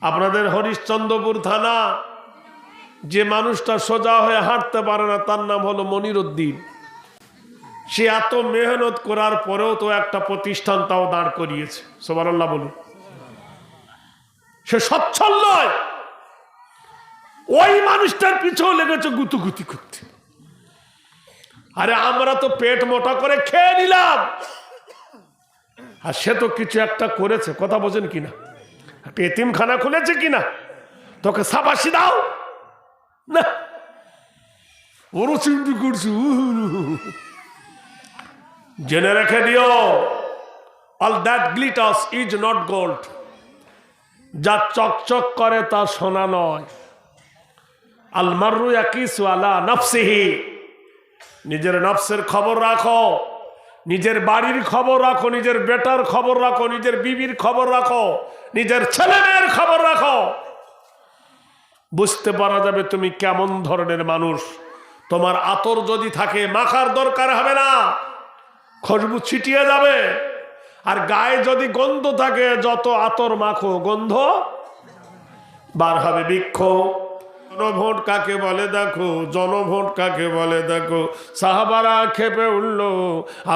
আপনাদের হরিশ্চন্দ্রপুর থানা যে মানুষটা সোজা হয়ে হাঁটতে পারে না তার নাম হলো মনির উদ্দিন। সে এত মেহনত করার পরেও তো একটা প্রতিষ্ঠান তাও দাঁড় করিয়েছে, সুবহানাল্লাহ বলুন। সে সচ্ছল নয়, ওই মানুষটার পিছু লেগেছে গুতুগুতি করতে। আরে আমরা তো পেট মোটা করে খেয়ে নিলাম, আর সে তো কিছু একটা করেছে, কথা বোঝেন কিনা? এতিমখানা খুলেছে কিনা? তোকে সাবাসি দাও না, ওরও চিন্তা করছি। জেনে রেখে দিও, all that glitters is not gold. যা চকচক করে তা সোনা নয়। আল মাররু ইয়াকিসু আলা নাফসিহি, নিজের নফসের খবর রাখো, নিজের বাড়ির খবর রাখো, নিজের বেটার খবর রাখো, নিজের বিবির খবর রাখো, নিজের ছেলে মেয়ের খবর রাখো। বুঝতে পারা যাবে তুমি কেমন ধরনের মানুষ। তোমার আতর যদি থাকে মাখার দরকার হবে না, খুশবু ছিটিয়ে যাবে। আর গায়ে যদি গন্ধ থাকে যত আতর মাখো গন্ধ বার হবে। বৃক্ষ জনভোট কাকে বলে দেখো, জনভোট কাকে বলে দেখো। সাহাবারা খেপে উঠল,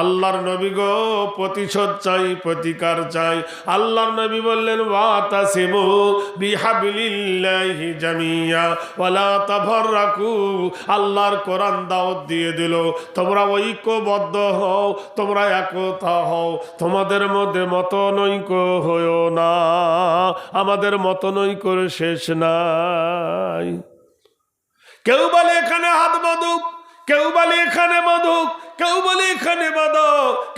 আল্লাহর নবী গো প্রতিশোধ চাই, প্রতিকার চাই। আল্লাহর নবী বললেন ওয়াতাসিমু বিহাবলিল্লাহি জামিয়া ওয়ালা তাফাররাকু। আল্লাহর কোরআন দাওয়াত দিয়ে দিল, তোমরা ঐক্যবদ্ধ হও, তোমরা একতা হও, তোমাদের মধ্যে মতনৈক্য হয়ো না। আমাদের মতনৈক্যর শেষ নাই। কেউ বলে এখানে হাত বাঁধুক, কেউ বলে এখানে বাঁধুক, কেউ বলে এখানে বাঁধো,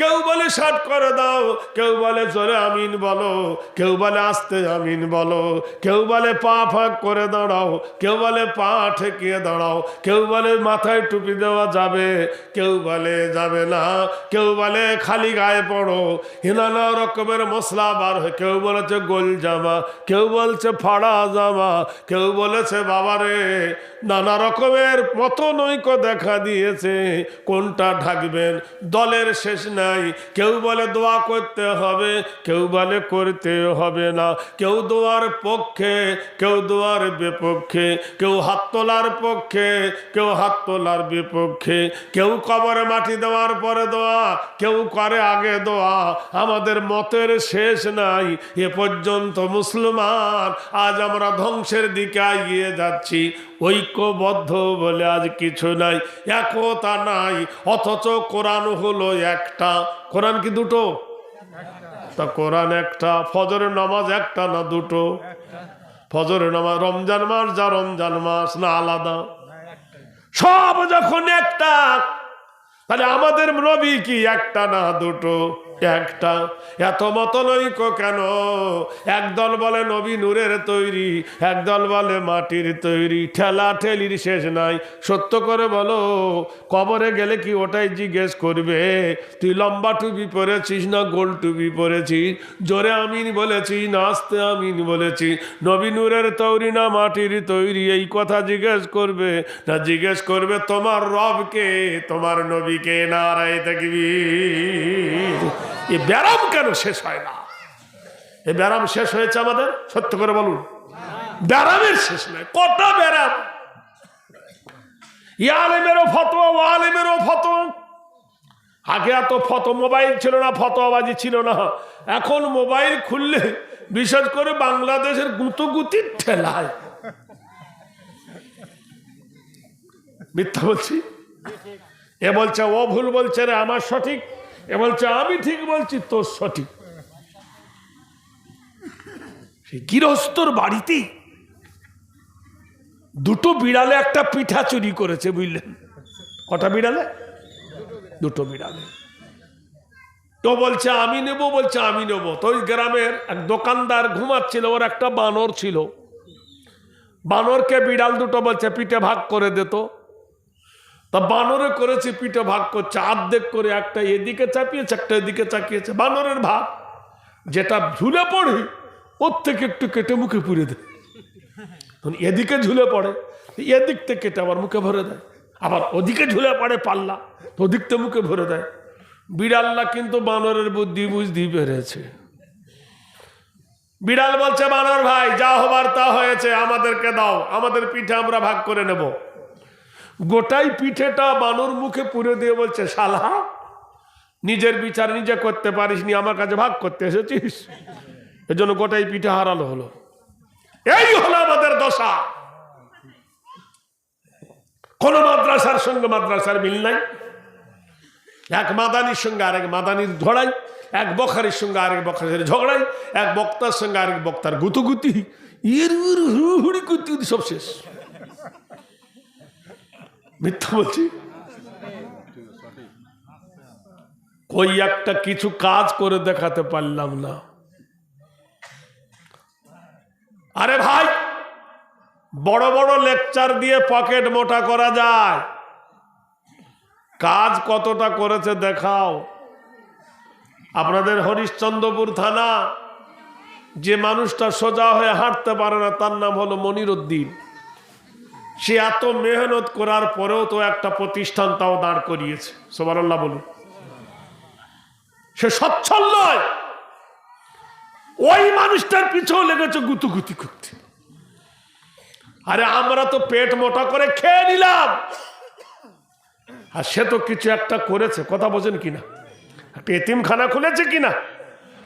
কেউ বলে শার্ট করে দাও, কেউ বলে জোরে আমিন বলো, কেউ বলে আস্তে আমিন বলো, কেউ বলে পা ফাঁক করে দাঁড়াও, কেউ বলে পা ঠেকিয়ে দাঁড়াও, কেউ বলে মাথায় টুপি দেওয়া যাবে, কেউ বলে যাবে না, কেউ বলে খালি গায়ে পড়ো। নানা রকমের মশলা বার হয়। কেউ বলেছে গোল জামা, কেউ বলছে ফাড়া জামা, কেউ বলেছে বাবারে। নানা রকমের মতনৈক্য দেখা দিয়েছে। কোনটা ঢাকবেন দলের শেষ নাই। কেউ বলে দোয়া করতে হবে, কেউ বলে করতে হবে না। কেউ দোয়ার পক্ষে, কেউ দোয়ার বিপক্ষে, কেউ হাত তোলার পক্ষে, কেউ হাত তোলার বিপক্ষে, কেউ কবরে মাটি দেওয়ার পরে দোয়া, কেউ করে আগে দোয়া। আমাদের মতের শেষ নাই। এ পর্যন্ত মুসলমান, আজ আমরা ধ্বংসের দিকে এগিয়ে যাচ্ছি। ঐক্যবদ্ধ বলে আজ কিছু নাই, একতা নাই। অথচ কোরআন হলো একটা। কোরআন কি দুটো? তা কোরআন একটা। ফজরের নামাজ একটা না দুটো? ফজরের নামাজ রমজান মাস যা রমজান মাস না আলাদা? সব যখন একটা, তাহলে আমাদের নবী কি একটা না দুটো? একটা। এত মতনৈক্য কেন? একদল বলে নবী নূরের তৈরি, একদল বলে মাটির তৈরি। ঠেলা ঠেলির শেষ নাই। সত্য করে বলো, কবরে গেলে কি ওটাই জিজ্ঞেস করবে তুই লম্বা টুপি পরেছিস না গোল টুপি পরেছিস, জোরে আমিন বলেছিস না আস্তে আমিন বলেছিস, নবী নূরের তৈরি না মাটির তৈরি? এই কথা জিজ্ঞেস করবে না? জিজ্ঞেস করবে তোমার রবকে, তোমার নবীকে। নারায়ে তাকবীর। এ ব্যারাম কেন শেষ হয় না? এ ব্যারাম শেষ হয়েছে আমাদের? সত্য করে বলুন, ব্যারামের শেষ নাই। কটা ব্যারাম! আলেমেরও ফতোয়া, ও আলেমেরও ফতোয়া। আগে এত ফতো মোবাইল ছিল না, ফতোয়াবাজি ছিল না। এখন মোবাইল খুললে বিশেষ করে বাংলাদেশের গুঁতোগুতির ঠেলায়। মিথ্যা বলছি? এ বলছে ও ভুল বলছে রে, আমার সঠিক। এ বলছে আমি ঠিক বলছি, তোর সঠিক। গৃহস্থর বাড়িতে দুটো বিড়ালে একটা পিঠা চুরি করেছে, বুঝলেন? কটা বিড়ালে? দুটো বিড়ালে। তো বলছে আমি নেব, বলছে আমি নেব। তো ওই গ্রামের এক দোকানদার ঘুমাচ্ছিল, ওর একটা বানর ছিল। বানরকে বিড়াল দুটো বলছে পিঠে ভাগ করে দিত। তা বানরে করেছে পিঠে ভাগ করছে, আর্ধেক করে একটা এদিকে চাপিয়েছে, একটা এদিকে চাপিয়েছে। বানরের ভাগ যেটা ঝুলে পড়ে ওর থেকে একটু কেটে মুখে পুড়ে দেয়। এদিকে ঝুলে পড়ে, এদিক থেকে কেটে আবার মুখে ভরে দেয়। আবার ওদিকে ঝুলে পড়ে পাল্লা, ওদিক থেকে মুখে ভরে দেয়। বিড়াল্লা কিন্তু বানরের বুদ্ধি বুঝতেই পেরেছে। বিড়াল বলছে বানর ভাই যা হবার তা হয়েছে, আমাদেরকে দাও, আমাদের পিঠে আমরা ভাগ করে নেব। গোটাই পিঠেটা বানর মুখে পুরে দিয়ে বলছে শালা, নিজের বিচার নিজে করতে পারিস নি, আমার কাছে ভাগ করতে এসেছিস। এজন্য গোটাই পিঠে হারালো হলো। এই হলো আমাদের দশা। কোন মাদ্রাসার সঙ্গে মাদ্রাসার মিল নাই, এক মাদানির সঙ্গে আরেক মাদানির ঝড়াই, এক বখারির সঙ্গে আরেক বখারির ঝগড়াই, এক বক্তার সঙ্গে আরেক বক্তার গুতুগুতি, সব শেষ। মিথ্যা বলছি? কই একটা কিছু কাজ করে দেখাতে পারলাম না। আরে ভাই, বড় বড় লেকচার দিয়ে পকেট মোটা করা যায়, কাজ কতটা করেছে দেখাও। আপনাদের হরিশ্চন্দ্রপুর থানা, যে মানুষটা সোজা হয়ে হাঁটতে পারে না তার নাম হলো মনিরুদ্দিন। সে এত মেহনত করার পরেও তো একটা প্রতিষ্ঠান তাও দাঁড় করিয়েছে, সুবহানাল্লাহ বলুন। সে সচ্ছল নয়, ওই মানুষটার পিছনে লেগেছে গুতুগুতি করতে। আরে আমরা তো পেট মোটা করে খেয়ে নিলাম, আর সে তো কিছু একটা করেছে। কথা বোঝেন কিনা? একটা এতিমখানা খুলেছে কিনা?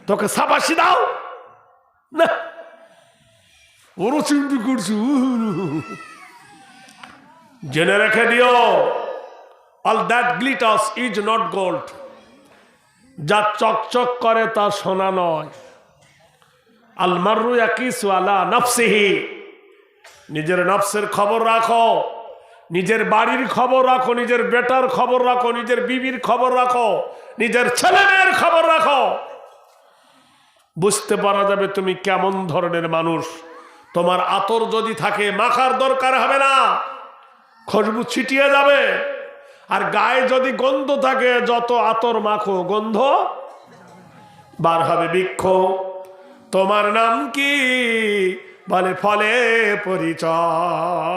তোকে সাবাসি দাও না, ওরও চিন্তা করছি। জেনে রেখে দিও, all that glitters is not gold. যা চকচক করে তা সোনা নয়। আল মাররু ইয়াকিসু আলা নাফসিহি, নিজের নফসের খবর রাখো, নিজের বাড়ির খবর রাখো, নিজের বেটার খবর রাখো, নিজের বিবির খবর রাখো, নিজের ছেলে মেয়ের খবর রাখো। বুঝতে পারা যাবে তুমি কেমন ধরনের মানুষ। তোমার আতর যদি থাকে মাখার দরকার হবে না, খুশবু ছিটিয়ে যাবে। আর গায়ে যদি গন্ধ থাকে, যত আতর মাখো গন্ধ বার হবে। বৃক্ষ তোমার নাম কি বলে, ফলে পরিচয়।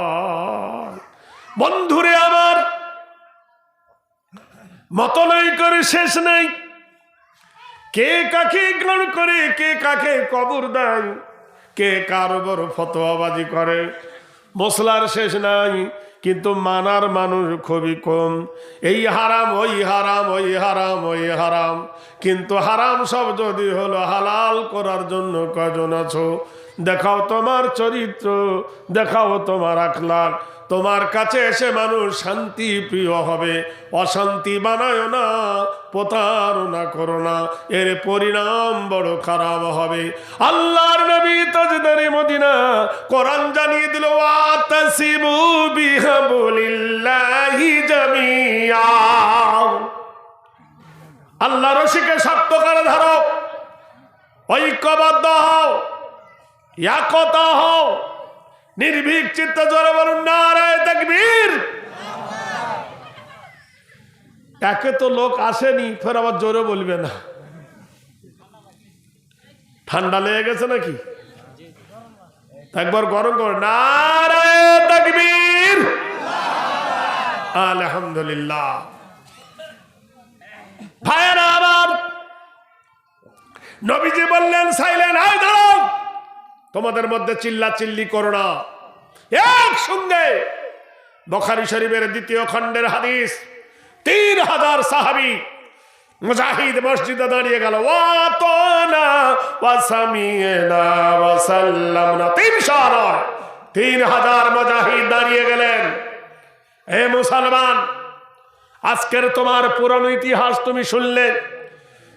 বন্ধুরে আমার, মতলই করে শেষ নেই, কে কাকে গ্রহণ করে, কে কাকে কবর দেয়, কে কার বড় ফতোয়াবাজি করে। মশলার শেষ নাই, কিন্তু মানার মানুষ খুবই কম। এই হারাম, ওই হারাম, ওই হারাম, ওই হারাম, কিন্তু হারাম সব যদি হলো হালাল করার জন্য কজন আছো? দেখাও তোমার চরিত্র, দেখাও তোমার আখলাক। তোমার কাছে এসে মানুষ শান্তি প্রিয় হবে। অশান্তি বানায় না, প্রতারণা করো না, এর পরিণাম বড় খারাপ হবে। আল্লাহর নবী তাজদারে মদিনা কোরআন জানিয়ে দিল, ওয়াতাসিবু বিহাবলিল্লাহি জামিআ। আল্লাহ রশিকে শক্ত করে ধরো, ঐক্যবদ্ধ হও, একতা হও, নির্ভীক চিত্তে জোরে বলুন নারে তাকবীর। একে তো লোক আসেনি, ফের আবার জোরে বলবে না। ঠান্ডা লেগে গেছে নাকি? একবার গরম করে নারে তাকবীর, আলহামদুলিল্লাহ। ভাইয়েরা আমার, নবীজি বললেন সাইলেন্ট হয়ে দাঁড়াও, তোমাদের মধ্যে চিল্লা চিল্লি করো না। একসঙ্গে বুখারী শরীফের ২য় খণ্ডের হাদিস, ৩,০০০ সাহাবী মুজাহিদ মসজিদে দাঁড়িয়ে গেল। ওয়াতানা ওয়াসামিনা ওয়াসাল্লামনা, ৩০০ নয়, ৩,০০০ মুজাহিদ দাঁড়িয়ে গেলেন। হে মুসলমান, আজকের তোমার পুরানো ইতিহাস তুমি শুনলে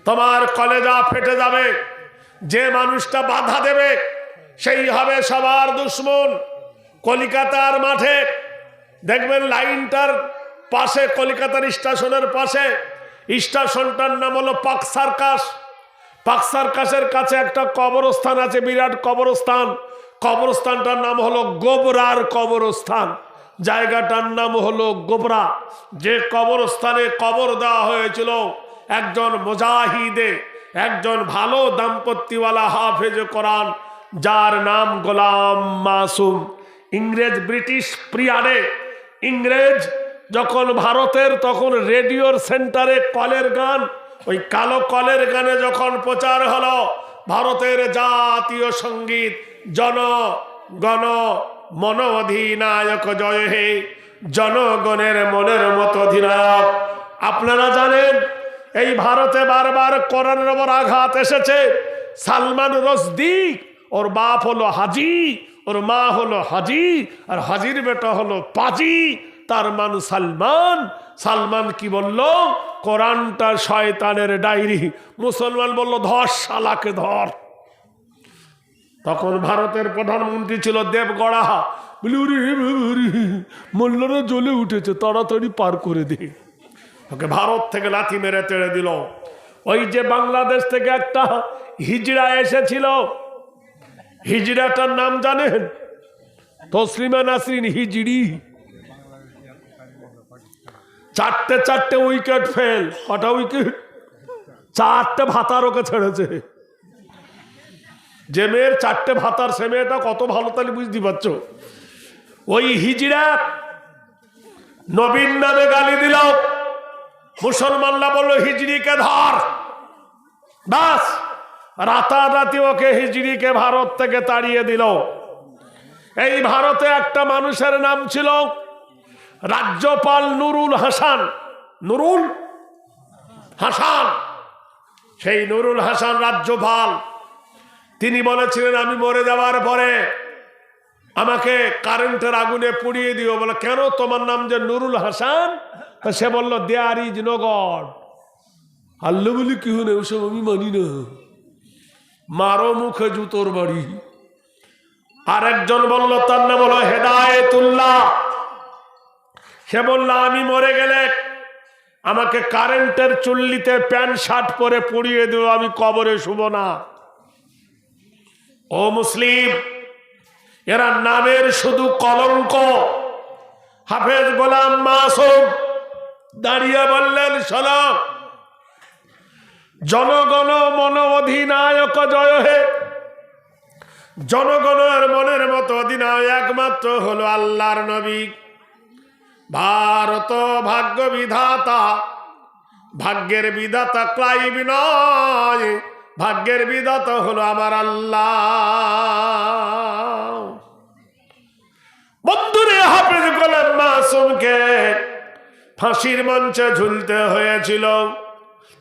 তোমার কলেজা ফেটে যাবে। যে মানুষটা বাধা দেবে সেই হবে সবার দুশ্মন। কলিকাতার মাঠে দেখবেন লাইনটার পাশে, কলিকাতার স্টেশনের পাশে, স্টেশনটার নাম হলো পাক সার্কাস। পাক সার্কাসের কাছে একটা কবরস্থান আছে, বিরাট কবরস্থান। কবরস্থানটার নাম হলো গোবরার কবরস্থান। জায়গাটার নাম হলো গোবরা। যে কবরস্থানে কবর দেওয়া হয়েছিল একজন মুজাহিদে, একজন ভালো দাম্পত্যওয়ালা হাফেজে কোরআন, যার নাম গোলাম মাসুম। ইংরেজ ব্রিটিশ পিরিয়ডে, ইংরেজ যখন ভারতের, তখন রেডিওর সেন্টারে কলের গান, ওই কালো কলের গানে যখন প্রচার হলো, ভারতের জাতীয় সঙ্গীত জন গণ মন অধিনায়ক জয় হে, জনগণের মনের মতো অধিনায়ক। আপনারা জানেন এই ভারতে বারবার কোরআনের ওপর আঘাত এসেছে। সালমান রশদি, ওর বাপ হলো হাজি, ওর মা হলো হাজি, আর হাজির বেটা হলো পাজি, তার মান সালমান। সালমান কি বলল? কোরআনটা শয়তানের ডায়েরি। মুসলমান বলল ধর শালাকে ধর। তখন ভারতের প্রধানমন্ত্রী ছিল দেবগড়া, বলি মোল্লারা জ্বলে উঠেছে, তাড়াতাড়ি পার করে দে। ওকে ভারত থেকে লাথি মেরে তেড়ে দিল। ওই যে বাংলাদেশ থেকে একটা হিজড়া এসেছিল, হিজড়াটার নাম জানেন? তসলিমা নাসরিন হিজড়ি। চারটে উইকেট ফেল। কটা উইকেট? 4টে ভাতার ওকে ছেড়েছে। যে মেয়ের 4টে ভাতার, সে মেয়েটা কত ভালো তাহলে বুঝতে পারছো। ওই হিজড়া নবীন নামে গালি দিল। মুসলমানরা বললো হিজড়িকে ধর। বাস রাতারাতি ওকে হিজড়িকে ভারত থেকে তাড়িয়ে দিল। এই ভারতে একটা মানুষের নাম ছিল রাজ্যপাল নুরুল হাসান। নুরুল হাসান, সেই নুরুল হাসান রাজ্যপাল, তিনি বলেছিলেন আমি মরে যাওয়ার পরে আমাকে কারেন্টের আগুনে পুড়িয়ে দিও। বলে কেন, তোমার নাম যে নুরুল হাসান? সে বলল দেয়ার ইজ নো গড। আল্লাহ বলি কি হলে ওসব আমি মানি না, মারো মুখে জুতোর বাড়ি। আরেকজন বলল, তার নাম হলো হেদায়েতুল্লাহ। সে বলল আমি মরে গেলে আমাকে কারেন্টের চুল্লিতে প্যান্ট শার্ট পরে পুড়িয়ে দিও, আমি কবরে শুব না। ও মুসলিম, এরা নামের শুধু কলঙ্ক। হাফেজ গোলাম মাসুম দাঁড়িয়ে বললেন, শোনো, জনগণ মন অধিনায়ক জয় হে, জনগণের মনের মতো অধিনায়ক একমাত্র হলো আল্লাহর নবী। ভারত ভাগ্য বিধাতা, ভাগ্যের বিধাতা ক্লাইব নয়, ভাগ্যের বিধাতা হলো আমার আল্লাহ। বন্ধুরে, হাফেজ গোলাম মাসুমকে ফাঁসির মঞ্চে ঝুলতে হয়েছিল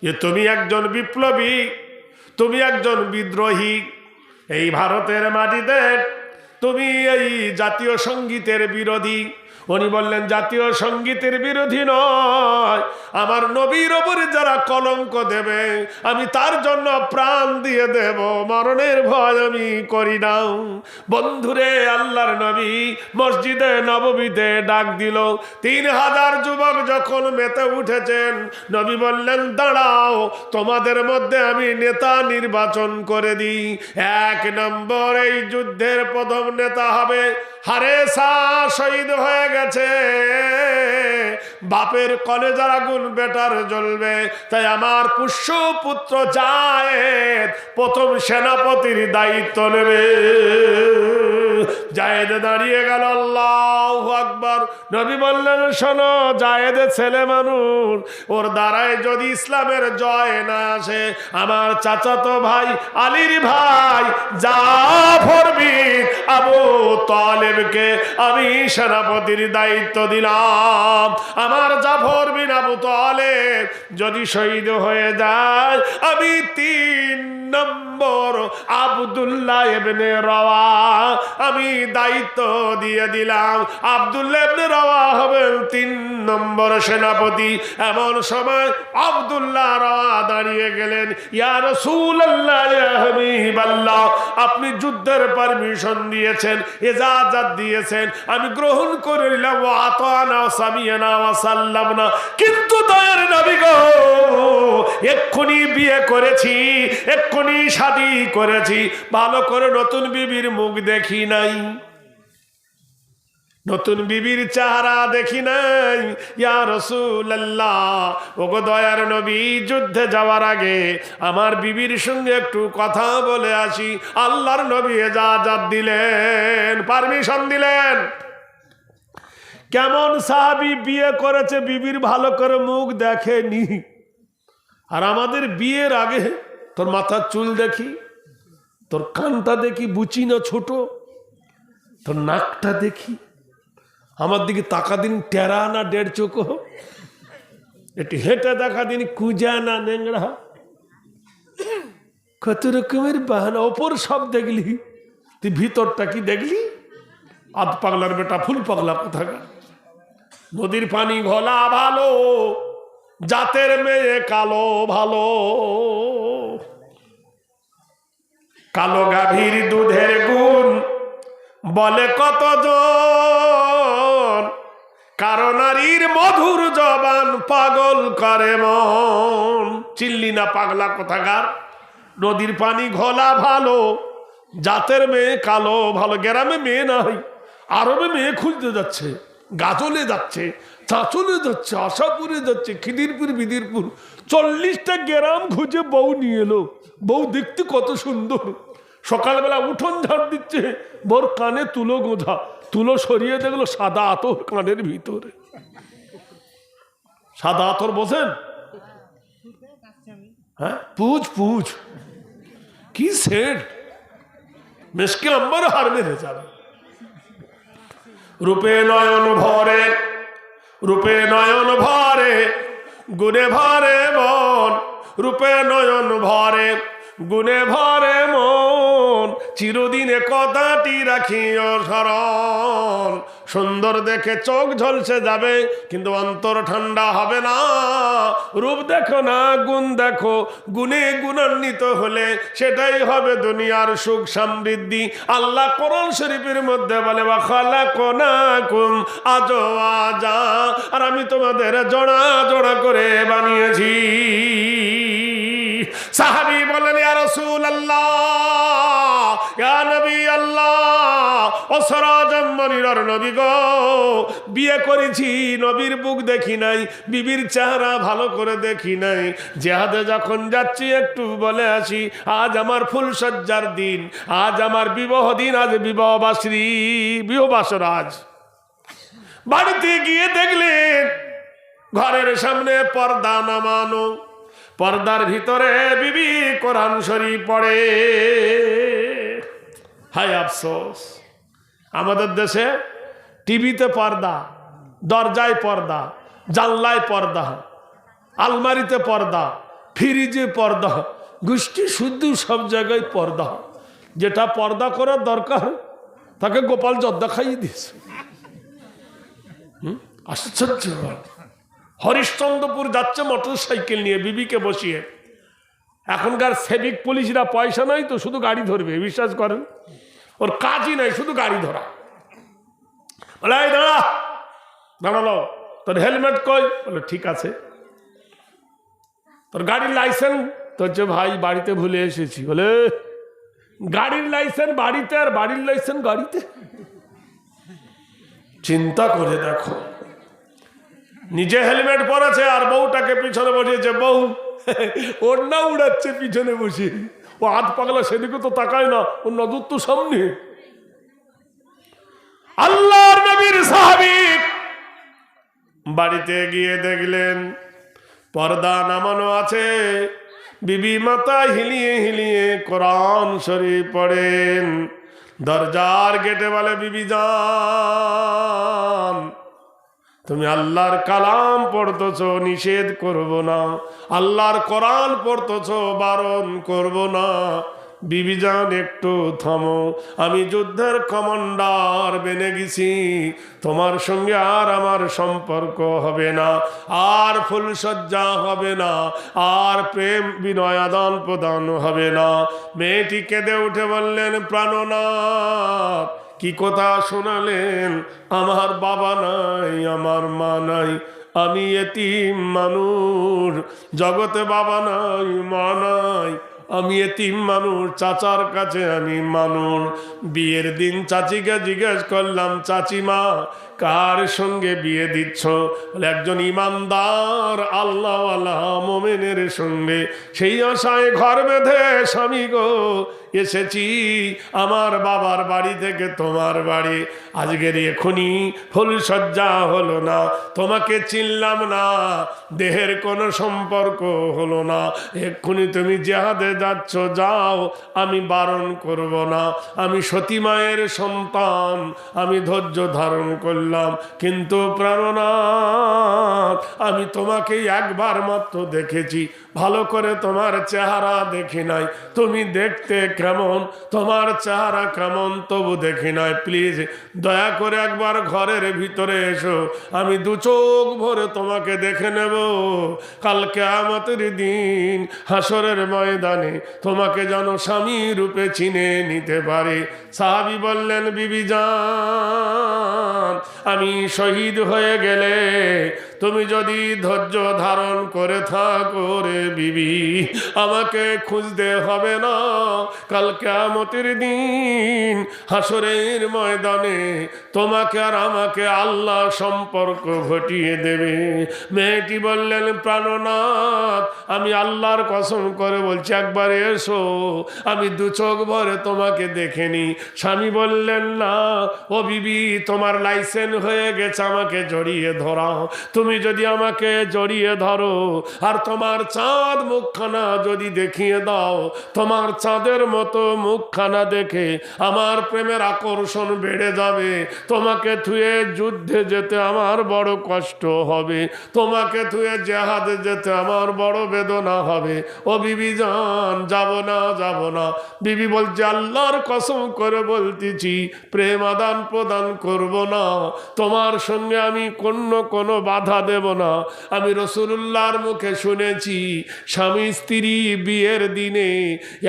যে তুমি একজন বিপ্লবী, তুমি একজন বিদ্রোহী। এই ভারতের মাটিতে তুমি এই জাতীয় সঙ্গীতের বিরোধী। উনি বললেন জাতীয় সঙ্গীতের বিরোধী নয়, আমার নবীর ওপরে যারা কলঙ্ক দেবে আমি তার জন্য প্রাণ দিয়ে দেব, মরণের ভয় আমি করি না। বন্ধুরে, আল্লাহর নবী মসজিদে নববীতে ডাক দিল। 3000 যুবক যখন মেতে উঠেছেন, নবী বললেন দাঁড়াও, তোমাদের মধ্যে আমি নেতা নির্বাচন করে দিই। 1 নম্বর এই যুদ্ধের প্রথম নেতা হবে হারেসা। শহীদ হয়ে গেছে, বাপের কলেজার আগুন বেটার জ্বলবে, তাই আমার পুষ্য পুত্র জায়েদ প্রথম সেনাপতির দায়িত্ব নেবে। জায়েদ দাঁড়িয়ে গেল। আল্লাহু আকবার। নবী বললেন শোনো, জায়েদের ছেলে মানুষ, ওর দ্বারায় যদি ইসলামের জয় না আসে, আমার চাচাতো ভাই আলীর ভাই জাফর বিন আবু তালেবকে আমি সেনাপতির দায়িত্ব দিলাম। আমার জাফর বিন আবু তালেব যদি শহীদ হয়ে যায়, আমি 3 নম্বর আব্দুল্লাহ ইবনে রাওয়া আমি দায়িত্ব দিয়ে দিলাম। আব্দুল্লাহ ইবনে রাওয়া হবেন 3 নম্বর সেনাপতি। এমন সময় আব্দুল্লাহ রাওয়া দাঁড়িয়ে গেলেন। ইয়া রাসূলুল্লাহ, ইয়া হাবিবাল্লাহ, আপনি যুদ্ধের পারমিশন দিয়েছেন, ইজাজত দিয়েছেন, আমি গ্রহণ করে নিলাম। ওয়া আতানা সামিয়ানা ওয়া সাল্লামনা। কিন্তু দয়ার নবী গো, এক্ষুনি বিয়ে করেছি, এক্ষুনি শাদী করেছি, ভালো করে নতুন বিবির মুখ দেখি নাই, নতুন বিবির চেহারা দেখি নাই। ইয়া রাসূলুল্লাহ, ওগো দয়ার নবী, যুদ্ধে যাওয়ার আগে আমার বিবির সঙ্গে একটু কথা বলে আসি। আল্লাহর নবী ইজাজত দিলেন, পারমিশন দিলেন। কেমন সাহাবী বিয়ে করেছে, বিবির ভালো করে মুখ দেখেনি। আর আমাদের বিয়ের আগে তোর মাথার চুল দেখি, তোর কানটা দেখি বুচি না ছোট, তোর নাকটা দেখি, আমার দিকে তাকা দিন টেরা না দেড় চোখ, একটু হেঁটে দেখা দিন কুঁজা না নেংড়া, কত রকমের বাহানা। ওপর সব দেখলি, তুই ভিতরটা কি দেখলি? আধ পাগলার বেটা ফুল পাগলা কোথাকার। নদীর পানি ঘোলা ভালো, জাতের মেয়ে কালো ভালো। কালো গাভীর দুধের গুণ বলে কতজন, কারো নারীর মধুর জবান পাগল করে মন। চিল্লি না পাগলা কোথাকার। নদীর পানি ঘোলা ভালো, জাতের মেয়ে কালো ভালো। গ্রামে মেয়ে নাই, আরবে মেয়ে খুঁজতে যাচ্ছে, গাজলে যাচ্ছে, চাঁচলে যাচ্ছে, আশাপুরে যাচ্ছে, খিদিরপুর বিদিরপুর, 40টা গ্রাম খুঁজে বউ নিয়ে এলো। বউ দেখতে কত সুন্দর, সকালবেলা উঠোন ঝাড় দিচ্ছে, বউর কানে তুলো গোঁধা, তুলো সরিয়ে দেখলো সাদা আতর কানের ভিতরে। সাদা আতর বোঝেন? হ্যাঁ, পুজ পুজ কি সেট, মেশকে আম্বার হার মেরে যাবে। রূপে নয়ন ভরে, রূপে নয়ন ভরে, গুণে ভরে মন। রূপে নয়ন ভরে, গুণে ভরে মন। চিরদিনে কথাটি রাখিও স্মরণ। সুন্দর দেখে চোখ ঝলসে যাবে, কিন্তু অন্তর ঠান্ডা হবে না। রূপ দেখো না, গুণ দেখো। গুণে গুণান্বিত হলে সেটাই হবে দুনিয়ার সুখ সমৃদ্ধি। আল্লাহ কোরআন শরীফের মধ্যে বলে, বা খালাকনাকুম আজওয়াজা, আর আমি তোমাদের জোড়া জোড়া করে বানিয়েছি। সাহাবী বলেন, ইয়া রাসূলুল্লাহ, ইয়া নবী আল্লাহ, ও সিরাজাম মুনিরার নবী গো, বিয়ে করেছি, নবীর মুখ দেখি নাই, বিবির চেহারা ভালো করে দেখি নাই। জিহাদে যখন যাচ্ছি একটু বলে আসি, আজ আমার ফুলসজ্জার দিন, আজ আমার বিবাহ দিন, আজ বিবাহবাসী, বিবাহবাসর আজ। বাড়িতে গিয়ে দেখলেন ঘরের সামনে পর্দা নামানো, পর্দার ভিতরে বিবি কোরআন শরীফ পড়ে। হায় আফসোস, আমাদের দেশে টিভিতে পর্দা, দরজায় পর্দা, জানলায় পর্দা, আলমারিতে পর্দা, ফ্রিজে পর্দা, গোষ্ঠী শুদ্ধ সব জায়গায় পর্দা। যেটা পর্দা করার দরকার তাকে গোপাল জর্দা খাইয়ে দিয়েছে। আশ্চর্য। হরিশ্চন্দ্রপুর যাচ্ছে মোটর সাইকেল নিয়ে বিবিকে বসিয়ে। এখনকার সেভিক পুলিশরা পয়সা নাই তো শুধু গাড়ি ধরবে, বিশ্বাস করেন, ওর কাজই নাই, শুধু গাড়ি ধরা। বলে, এই দাঁড়া, দাঁড়ালো, তোর হেলমেট কই? বলে ঠিক আছে। তোর গাড়ির লাইসেন্স? তো হচ্ছে ভাই বাড়িতে ভুলে এসেছি। বলে, গাড়ির লাইসেন্স বাড়িতে আর বাড়ির লাইসেন্স গাড়িতে? চিন্তা করে দেখো, নিজে হেলমেট পরেছে আর বউটাকে পিছনে বসিয়েছে। বউ ওড়না উড়াচ্ছে পিছনে বসে, ও হাত পাগলা, সেদিকে তো তাকায় না, ওর নজর তো সামনে। আল্লাহর নবীর সাহাবী বাড়িতে গিয়ে দেখলেন পর্দা নামানো আছে, বিবি মাথা হিলিয়ে হিলিয়ে কোরআন শরীফ পড়েন। দরজার গেটে বলে, বিবি জান, তুমি আল্লাহর কালাম পড়তেছ, নিষেধ করব না। আল্লাহর কোরআন পড়তেছ, বারণ করব না। বিবি জান একটু থামো, আমি যুদ্ধের কমান্ডার বেনে গেছি, তোমার সঙ্গে আর আমার সম্পর্ক হবে না, আর ফুলসজ্জা হবে না, আর প্রেম বিনয় আদান প্রদান হবে না। মেয়েটি কেঁদে উঠে বললেন, প্রাণনাথ, কি কথা শোনালেন? আমার বাবা নাই, আমার মা নাই, আমি এতিম মানুষ, জগতে বাবা নাই, মা নাই, আমি এতিম মানুষ, চাচার কাছে আমি মানুষ। বিয়ের দিন চাচিকে জিজ্ঞেস করলাম, চাচিমা কার সঙ্গে বিয়ে দিচ্ছ? একজন ইমানদার আল্লাহওয়ালা মোমেনের সঙ্গে। সেই আশায় ঘর বেঁধে স্বামী গো এসেছি আমার বাবার বাড়ি থেকে তোমার বাড়ি, আজকের এখনই ফুলসজ্জা হলো না, তোমাকে চিনলাম না, দেহের কোনো সম্পর্ক হলো না, এক্ষুনি তুমি জেহাদে যাচ্ছ, যাও, আমি বারণ করব না, আমি সতী মায়ের সন্তান, আমি ধৈর্য ধারণ করলাম, কিন্তু প্রাণনাথ আমি তোমাকে একবার মাত্র দেখেছি, ভালো করে তোমার চেহারা দেখি নাই, তুমি দেখতে কেমন, তোমার চেহারা কেমন তবু দেখি নাই, প্লিজ দয়া করে একবার ঘরের ভিতরে এসো, আমি দু চোখ ভরে তোমাকে দেখে নেব, কাল কিয়ামতের দিন হাসরের ময়দানে তোমাকে যেন স্বামী রূপে চিনে নিতে পারে। সাহাবী বললেন, বিবি জান, আমি শহীদ হয়ে গেলে তুমি যদি ধৈর্য ধারণ করে থাকো রে বিবি, আমাকে খুঁজতে হবে না, কাল কিয়ামতের দিন হাসরের ময়দানে তোমাকে আর আমাকে আল্লাহ সম্পর্ক ঘটিয়ে দেবে। মেয়েটি বললেন, প্রাণনাথ আমি আল্লাহর কসম করে বলছি একবার এসো, আমি দু চোখ ভরে তোমাকে দেখেনি। স্বামী বললেন, না ও বিবি, তোমার লাইসেন্স হয়ে গেছে, আমাকে জড়িয়ে ধরাও, তুমি যদি আমাকে জড়িয়ে ধরো আর তোমার চাঁদ মুখখানা যদি দেখিয়ে দাও, তোমার চাঁদের মতো মুখখানা দেখে আমার প্রেমের আকর্ষণ বেড়ে যাবে, তোমাকে থুয়ে যুদ্ধে যেতে আমার বড় কষ্ট হবে, তোমাকে থুয়ে জেহাদে যেতে আমার বড় বেদনা হবে, ও বিবি জান যাব না, যাব না। বিবি বলছে, আল্লাহর কসম করে বলতেছি প্রেম আদান প্রদান করব না, তোমার সঙ্গে আমি কোনো বাধা দেব না। আমি রাসূলুল্লাহর মুখে শুনেছি স্বামী স্ত্রী বিয়ের দিনে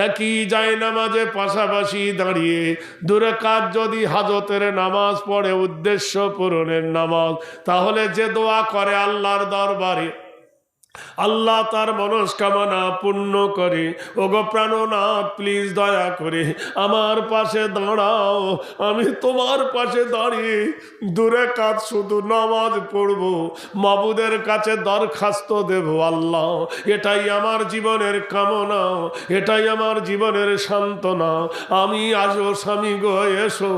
একই জায়নামাজে পাশাপাশি দাঁড়িয়ে দূরে কাজ যদি হাজতের নামাজ পড়ে, উদ্দেশ্য পূরণের নামাজ, তাহলে যে দোয়া করে আল্লাহর দরবারে আল্লাহ তার মনস্কামনা পূর্ণ করে। ওগো প্রাণনাথ প্লিজ দয়া করে আমার পাশে দাঁড়াও, আমি তোমার পাশে দাঁড়িয়ে দূরে কাজ শুধু নামাজ পড়ব, মাবুদের কাছে দরখাস্ত দেব, আল্লাহ এটাই আমার জীবনের কামনা, এটাই আমার জীবনের সান্ত্বনা, আমি আজও স্বামী গো এসো,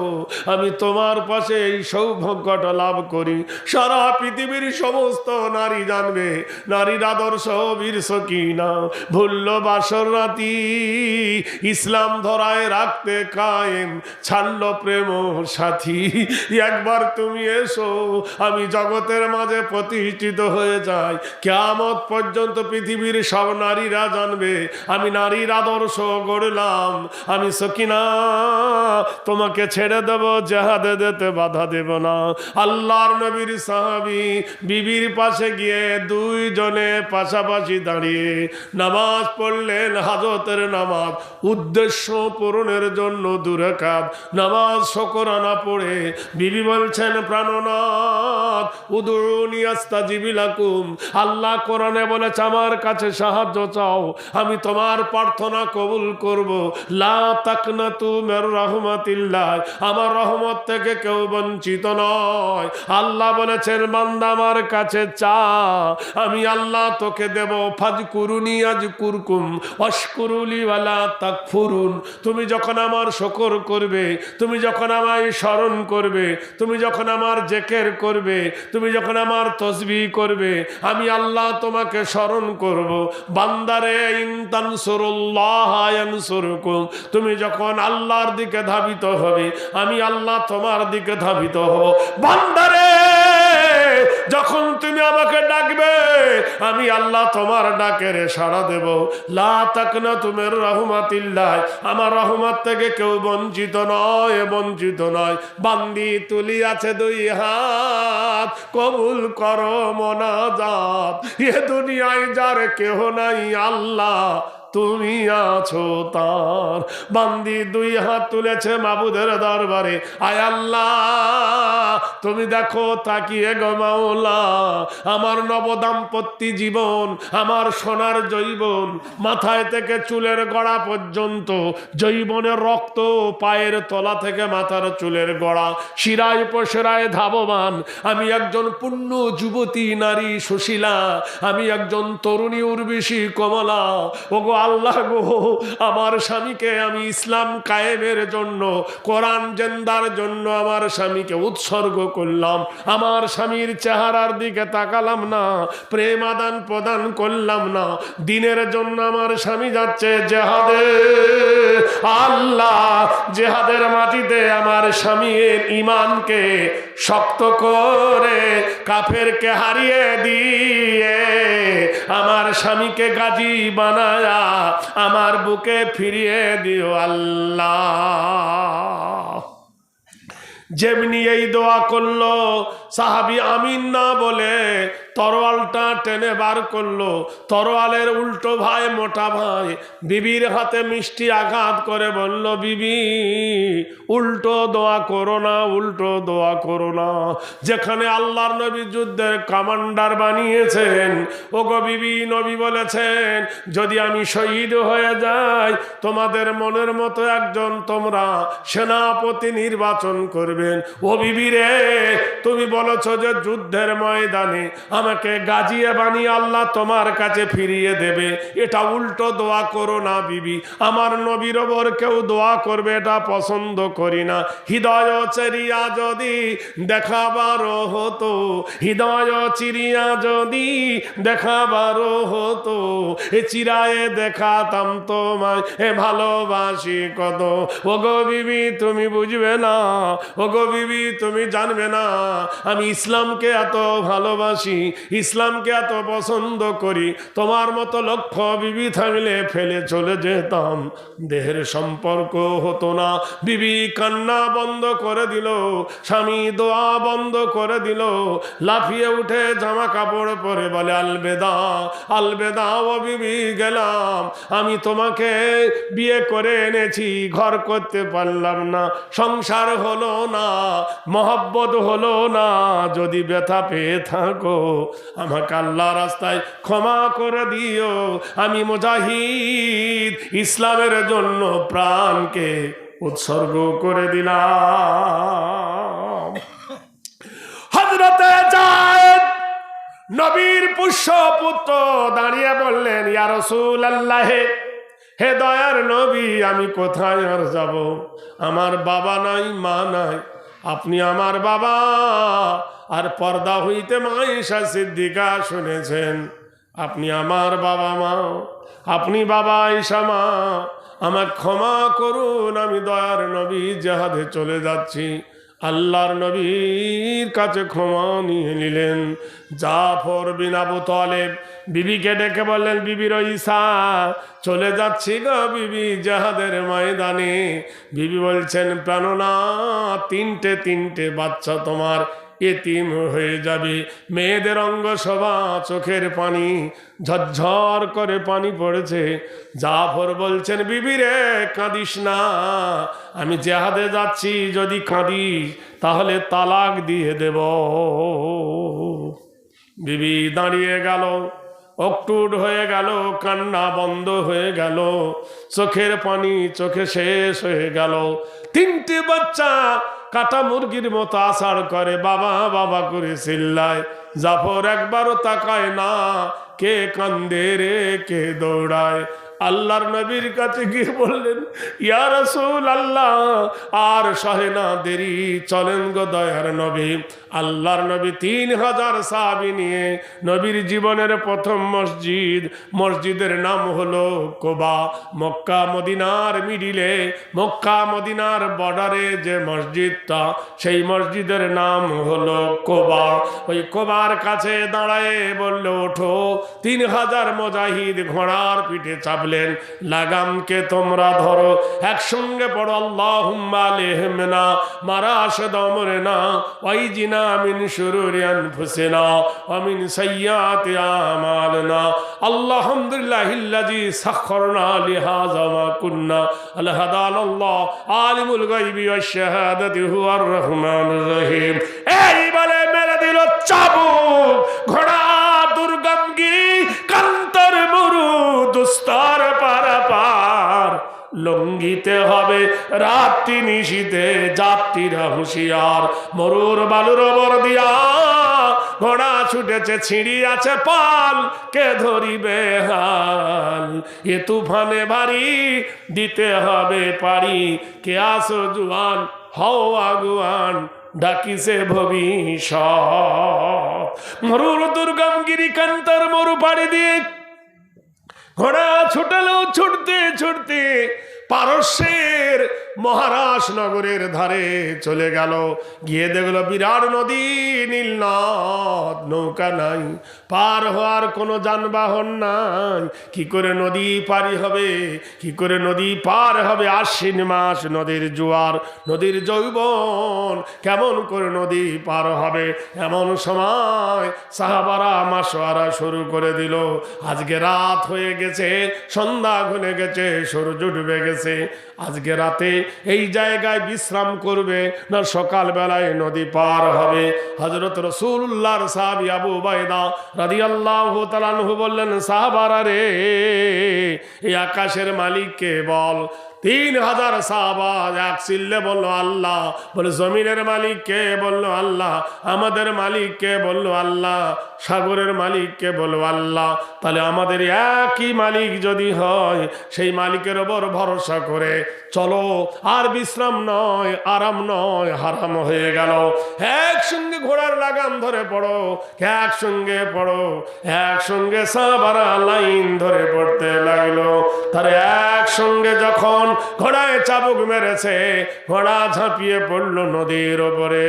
আমি তোমার পাশে এই সৌভাগ্যটা লাভ করি। সারা পৃথিবীর সমস্ত নারী জানবে, নারীর আদর্শ বীর সকিনা ভুল্ল বাসর রাতি, ইসলাম ধরায় রাখতে কায়েম ছাড়ল প্রেম সাথী। একবার তুমি এসো, আমি জগতের মাঝে প্রতিষ্ঠিত হয়ে যাই, কিয়ামত পর্যন্ত পৃথিবীর সব নারীরা জানবে আমি নারীর আদর্শ গড়লাম। আমি সকিনা তোমাকে ছেড়ে দেব, জেহাদে যেতে বাধা দেব না। আল্লাহর নবীর সাহাবী বিবির পাশে গিয়ে দুইজনে পাশাপাশি দাঁড়িয়ে নামাজ পড়লেন, হাজতের নামাজ, উদ্দেশ্য পূরণের জন্য দুরাকাত নামাজ শুকরানা পড়ে বিবি বলছেন, প্রাণনাথ উদুনি আস্তাজিব লাকুম, আল্লাহ কোরআনে বলেছে আমার কাছে সাহায্য চাও, আমি তোমার প্রার্থনা কবুল করব। লা তাকনাতু মির রাহমাতিল্লাহ, আমার রহমত থেকে কেউ বঞ্চিত নয়। আল্লাহ বলেছেন, বান্দা আমার কাছে চা, আমি আল্লাহ তোকে দেব। ফাজকুরুনি আযকুরকুম ওয়াশকুরুলি ওয়ালা তাকফুরুন, তুমি যখন আমার শুকর করবে, তুমি যখন আমায় স্মরণ করবে, তুমি যখন আমার জিকির করবে, তুমি যখন আমার তাসবিহ করবে, আমি আল্লাহ তোমাকে স্মরণ করব। বান্দারে ইন তানসুরুল্লাহ ইয়ানসুরকুম, তুমি যখন আল্লাহর দিকে ধাবিত হবে, আমি আল্লাহ তোমার দিকে ধাবিত হব। বান্দারে যখন তুমি আমাকে ডাকবে, আমি আল্লাহ তোমার ডাকের সাড়া দেব। লা তাকনাতু মির রাহমাতিল্লাহ, আমার রহমত থেকে কেউ বঞ্চিত নয়, বঞ্চিত নয়। বান্দি তুলি আছে দুই হাত, কবুল করো মোনাজাত, এ দুনিয়ায় যার কেহ নাই আল্লাহ তুমি আছো তার। বান্দি দুই হাত তুলেছে মাবুদের দরবারে, আয় আল্লাহ তুমি দেখো তাকিয়ে গো মাওলা, আমার নবদাম্পত্য জীবন, আমার সোনার যৌবন, মাথায় থেকে চুলের গড়া পর্যন্ত যৌবনের রক্ত, পায়ের তলা থেকে মাথার চুলের গড়া, শিরায় উপশিরায় ধাবমান, আমি একজন পূর্ণ যুবতী নারী সুশীলা, আমি একজন তরুণী উর্বশী কমলা। ওগো আল্লাহ গো, আমার স্বামীকে আমি ইসলাম কায়েমের জন্য, কোরআন জেন্দার জন্য আমার স্বামীকে উৎসর্গ করলাম, আমার স্বামীর চেহারার দিকে তাকালাম না, প্রেম আদান প্রদান করলাম না, দিনের জন্য আমার স্বামী যাচ্ছে জেহাদে। আল্লাহ, জেহাদের মাটিতে আমার স্বামীর ঈমানকে শক্ত করে কাফেরকে হারিয়ে দিয়ে আমার স্বামীকে গাজী বানায়া আমার বুকে ফিরিয়ে দিও আল্লাহ। যেমনি এই দোয়া করলো, সাহাবী আমিন না বলে তরোয়ালটা টেনে বার করলো। তরোয়ালের উল্টো ভাই, মোটা ভাই, বিবির হাতে মিষ্টি আঘাত করে বলল, বিবি উল্টো দোয়া করো না, উল্টো দোয়া করো না। যেখানে আল্লাহর নবী যুদ্ধের কমান্ডার বানিয়েছেন, ওগো বিবি, নবী বলেছেন যদি আমি শহীদ হয়ে যাই, তোমাদের মনের মতো একজন তোমরা সেনাপতি নির্বাচন করবেন। ও বিবি রে, তুমি বলেছ যে যুদ্ধের ময়দানে আমাকে গাজিয়ে বানিয়ে আল্লাহ তোমার কাছে ফিরিয়ে দেবে, এটা উল্টো দোয়া করো না বিবি। আমার নবীর ওপর কেউ দোয়া করবে এটা পছন্দ করি না। হৃদয় চিরিয়া যদি দেখাবারও হতো, হৃদয় চিরিয়া যদি দেখাবারও হতো, এ চিরায়ে দেখাতাম তোমায় এ ভালোবাসি কত। ওগো বিবি তুমি বুঝবে না, ওগো বিবি তুমি জানবে না, আমি ইসলামকে এত ভালোবাসি, ইসলামকে এত পছন্দ করি, তোমার মতো লক্ষ বিবি থাকলে ফেলে চলে যেতাম, দেহের সম্পর্ক হতো না। বিবি কান্না বন্ধ করে দিল, স্বামী দোয়া বন্ধ করে দিল, লাফিয়ে উঠে জামা কাপড় পরে বলে আলবেদা, আলবেদা ও বিবি গেলাম, আমি তোমাকে বিয়ে করে এনেছি, ঘর করতে পারলাম না, সংসার হলো না, মহব্বত হলো না, যদি ব্যথা পেয়ে থাকো আমাকে আল্লাহ রাস্তায় ক্ষমা করে দিও, আমি মুজাহিদ, ইসলামের জন্য প্রাণকে উৎসর্গ করে দিলাম। হযরতে যায়েদ নবীর পুষ্য পুত্র দাঁড়িয়ে বললেন, ইয়া রাসূলুল্লাহ, হে দয়ার নবী, আমি কোথায় আর যাব? আমার বাবা নাই, মা নাই, আপনি আমার বাবা। আর পর্দা হইতে মা আয়েশা সিদ্দিকা শুনেছেন, আপনি আমার বাবা মা, আপনি বাবা আয়েশা মা, আমার ক্ষমা করুন, আমি দয়ার নবী জিহাদে চলে যাচ্ছি। আল্লাহর নবীর কাছে ক্ষমা নিয়ে নিলেন। জাফর বিন আবু তালেব বিবিকে ডেকে বললেন, বিবির ঈসা চলে যাচ্ছি গো বিবি জিহাদের ময়দানে। বিবি বলছেন, প্রাণনা, তিনটে বাচ্চা তোমার এতিম হয়ে যাবে। মেয়েদের অঙ্গ শোভা, চোখের পানি ঝরঝর করে পানি পড়েছে। জাফর বলছেন, বিবি রে কাঁদিস না, আমি জিহাদে যাচ্ছি, যদি কাঁদিস তাহলে তালাক দিয়ে দেব। বিবি দাঁড়িয়ে গেল, অকটুট হয়ে গেল, কান্না বন্ধ হয়ে গেল, চোখের পানি চোখে শেষ হয়ে গেল। তিনটে বাচ্চা কাটা মুরগির মতো আছাড় করে, বাবা বাবা করে চিল্লায়। জাফর একবারও তাকায় না, কে কান্দে রে, কে দৌড়ায়। আল্লাহর নবীর কাছে গিয়ে বললেন, ইয়া রাসূলুল্লাহ, আর সহে না দেরি, চলেন গো দয়ার নবী। আল্লাহর নবী 3000 সাহাবী নিয়ে নবীর জীবনের প্রথম মসজিদ, মসজিদের নাম হলো কোবা। মক্কা মদিনার মিডিলে, মক্কা মদিনার বর্ডারে যে মসজিদটা, সেই মসজিদের নাম হলো কোবা। ওই কোবার কাছে দাঁড়ায় বলল, ওঠো। 3000 মুজাহিদ ঘোড়ার পিঠে চাপলেন, লাগামকে তোমরা ধরো, একসঙ্গে পড়ো, আল্লাহুম্মা লিহমনা মারাশদ আমরনা ওয়াইজিনা মিন শুরুরি আনফুসিনা ওয়া মিন সাইয়্যাতি আমালনা। আলহামদুলিল্লাহিল্লাযী সাখখারনা লিহাযা মা কুন্না আলহাদানাল্লাহ আলিমুল গায়বি ওয়াশ শাহাদাতি হুয়ার রহমানুর রহিম। এই বলে মেরে দিল চাবুক। ঘোড়া দুর্গমগিরি, কান্তর মরু, দুস্তর পারাপার, লঙ্ঘিতে হবে রাত্রি নিশীতে, যাত্রীরা হুঁশিয়ার। মরুর বালুর ওপর দিয়া ঘোড়া ছুটেছে, ছিঁড়ি আছে পাল, কে ধরিবে হাল। এ তুফানে ভারী দিতে হবে পারি, কে আসো জুয়ান হও আগুয়ান, ডাকিছে ভবিষ্যৎ। মরুর দুর্গম গিরিকান্তর মরু পাড়ি দিয়ে ঘোড়া ছুটালো, ছুটতে ছুটতে পারস্যের মহারাজ নগরের ধারে চলে গেল। গিয়ে দেখলো বিরাট নদী, নীল নদ, নৌকা নাই, পার হওয়ার কোনো যানবাহন নাই। কি করে নদী পারি হবে, কি করে নদী পার হবে? আশ্বিন মাস, নদীর জোয়ার, নদীর যৌবন, কেমন করে নদী পার হবে? এমন সময় সাহাবারা মাসোয়ারা শুরু করে দিল, আজকে রাত হয়ে গেছে, সন্ধ্যা ঘুরে গেছে, সূর্য ডুবে গেছে, আজকে রাতে এই জায়গায় বিশ্রাম করবে না সকাল বেলায় নদী পার হবে। হযরত রাসূলুল্লাহর সাহাবী আবু উবাইদা রাদিয়াল্লাহু তাআলা আনহু বললেন, সাহাবারা রে, এই আকাশের মালিককে বল। 3000 সাহাবা এক চিল্লে বলল আল্লাহ। বলে জমিনের মালিককে? বলল আল্লাহ। আমাদের মালিককে? বলল আল্লাহ। সাগরের মালিককে? বলল আল্লাহ। তাহলে আমাদের একই মালিক যদি হয়, সেই মালিকের ওপর ভরসা করে চলো, আর বিশ্রাম নয়, আরাম নয়, হারাম হয়ে গেল। একসঙ্গে ঘোড়ার লাগাম ধরে পড়ো, একসঙ্গে পড়ো, একসঙ্গে সাহাবারা লাইন ধরে পড়তে লাগলো। তার একসঙ্গে যখন ঘোড়ায় চাবুক মেরেছে, ঘোড়া ঝাঁপিয়ে পড়ল নদীর ওপরে।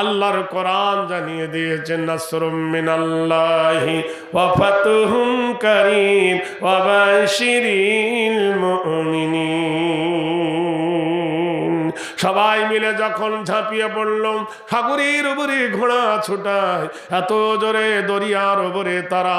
আল্লাহর কোরআন জানিয়ে দিয়েছেন, নাসরুম মিনাল্লাহি ওয়া ফাতহুম কারীম ওয়া বাশিরিল মুমিনিন। সবাই মিলে যখন ঝাঁপিয়ে পড়ল, সাগরের উপরে ঘোড়া ছোটায়, এত জোরে দরিয়ার উপরে তারা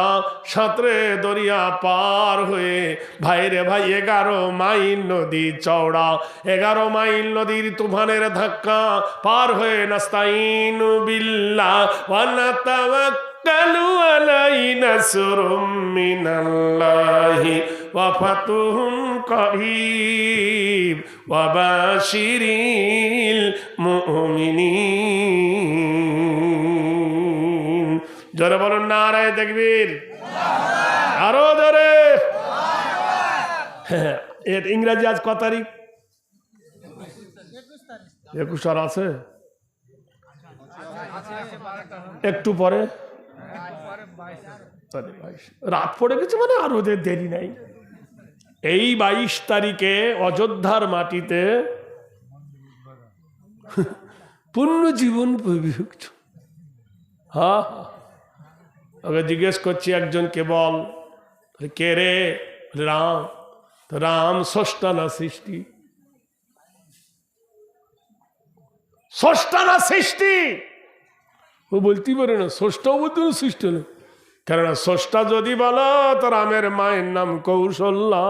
সাঁতরে দরিয়া পার হয়ে, ভাইরে ভাই 11 মাইল নদী চওড়া, 11 মাইল নদীর তুফানের ধাক্কা পার হয়ে নাস্তাইনু বিল্লাহ ওয়া নাতাওয়াক্কালু আলাইহি, নাসরুম মিনাল্লাহি ওয়া ফাতহুম কারীব ওয়া বাশিরিল মুমিনিন। জোরে বলুন নারায়ে তাকবীর, আরো জোরে। এর ইংরেজি আজ কত তারিখ? 21 আর আছে একটু পরে, রাত পড়ে গেছে, মানে আর ওদের দেরি নাই। এই 22 তারিখে অযোধ্যার মাটিতে পূর্ণ জীবন পবিত্র। হ্যাঁ, ওকে জিজ্ঞেস করছি একজনকে, বল কে রে? রাম। রাম স্রষ্টা না সৃষ্টি? স্রষ্টা না সৃষ্টি? ও বলতেই পারে না, স্রষ্টাও বলতে না, সৃষ্টি না। কেননা স্রষ্টা যদি বলো তো রামের মায়ের নাম কৌশল্যা,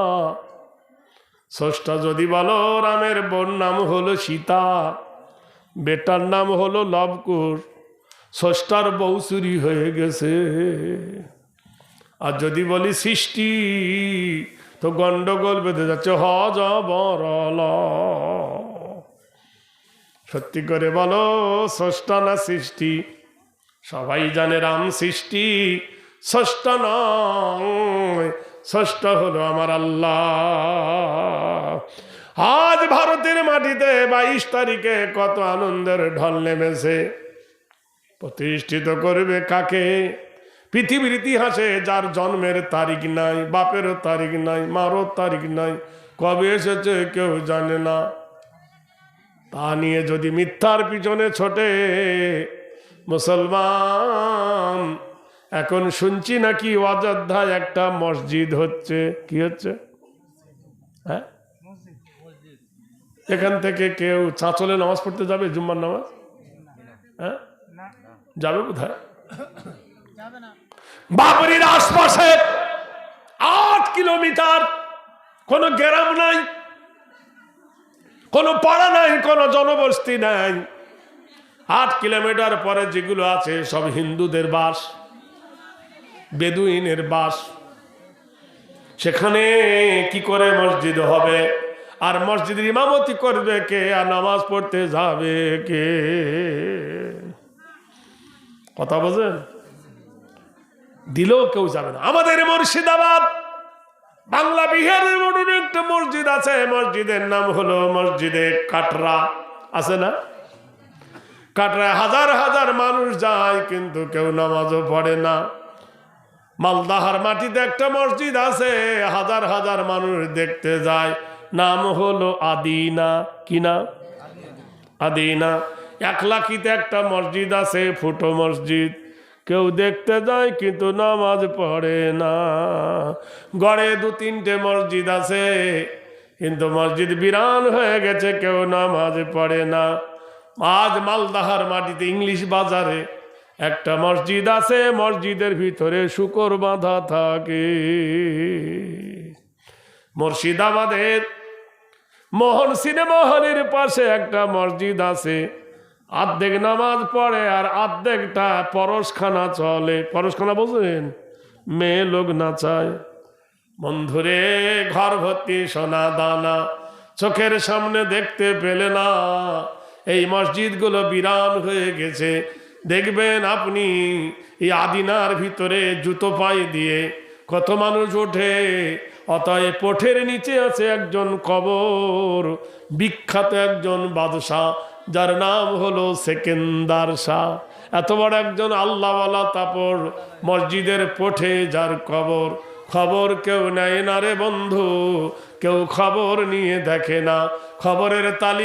স্রষ্টা যদি বলো রামের বোন নাম হলো সীতা, বেটার নাম হলো লবকুশ, স্রষ্টার বউ চুরি হয়ে গেছে। আর যদি বলি সৃষ্টি, তো গন্ডগোল বেঁধে যাচ্ছে, হজবরল। সত্যি করে বলো, স্রষ্টা না সৃষ্টি? সবাই জানে রাম সৃষ্টি, স্রষ্টা নয়, স্রষ্টা হলো আমার আল্লাহ। আজ ভারতের মাটিতে 22 তারিখে কত আনন্দের ঢল নেমেছে। প্রতিষ্ঠিত করবে কাকে? পৃথিবীর ইতিহাসে যার জন্মের তারিখ নাই, বাপেরও তারিখ নাই, মারও তারিখ নাই, কবে এসেছে কেউ জানে না, তা নিয়ে যদি মিথ্যার পিছনে ছোটে মুসলমান, এখন শুনছি নাকি অযোধ্যায় একটা মসজিদ হচ্ছে। কি হচ্ছে? হ্যাঁ, এখান থেকে কেউ চাঁচলে নামাজ পড়তে যাবে? জুম্মার নামাজ? হ্যাঁ, যাবে কোথায়? বাবরির আশপাশে 8 কিলোমিটার কোনো গ্রাম নাই, কোনো পাড়া নাই, কোনো জনবসতি নাই। 8 কিলোমিটার পরে যেগুলো আছে সব হিন্দুদের বাস, বেদুইনের বাস। সেখানে কি করে মসজিদ হবে? আর মসজিদের ইমামতি করবে কে? আর নামাজ পড়তে যাবে কে? কথা বোঝেন? দিলেও কেউ যাবে না। আমাদের মুর্শিদাবাদ বাংলা বিহারের মধ্যে একটা মসজিদ আছে, মসজিদের নাম হলো মসজিদে কাটরা, আছে না? কাটরায় হাজার হাজার মানুষ যায়, কিন্তু কেউ নামাজও পড়ে না। মালদাহার মাটিতে একটা মসজিদ আছে, হাজার হাজার মানুষ দেখতে যায়, নাম হলো আদিনা। কি না? আদিনা। 1 লাখিতে একটা মসজিদ আছে, ফুটো মসজিদ, কেউ দেখতে যায় কিন্তু নামাজ পড়ে না। গড়ে 2-3টে মসজিদ আছে, কিন্তু মসজিদ বিরান হয়ে গেছে, কেউ নামাজ পড়ে না। আজ মালদাহার মাটিতে ইংলিশ বাজারে একটা মসজিদ আছে, মসজিদের ভিতরে শূকর বাঁধা থাকে। মুর্শিদাবাদের মোহন সিনেমা হলের পাশে একটা মসজিদ আছে, অর্ধেক নামাজ পড়ে আর অর্ধেকটা পরশখানা চলে। পরশখানা বোঝেন? মেয়ে লোক নাচায়। বন্ধুরে, ঘর ভর্তি সোনা দানা, চোখের সামনে দেখতে পেলে না। এই মসজিদগুলো বিরান হয়ে গেছে। দেখবেন আপনি এই আদিনার ভিতরে জুতো পায়ে দিয়ে কত মানুষ ওঠে। অতএব পথের নিচে আছে একজন কবর, বিখ্যাত একজন বাদশাহ, যার নাম হলো সেকেন্দার শাহ। এত বড় একজন আল্লাহওয়ালা তাপর, মসজিদের পথে যার কবর, খবর কেউ নেয় না রে বন্ধু, কেউ খবর নিয়ে দেখে না। খবরের তালিকা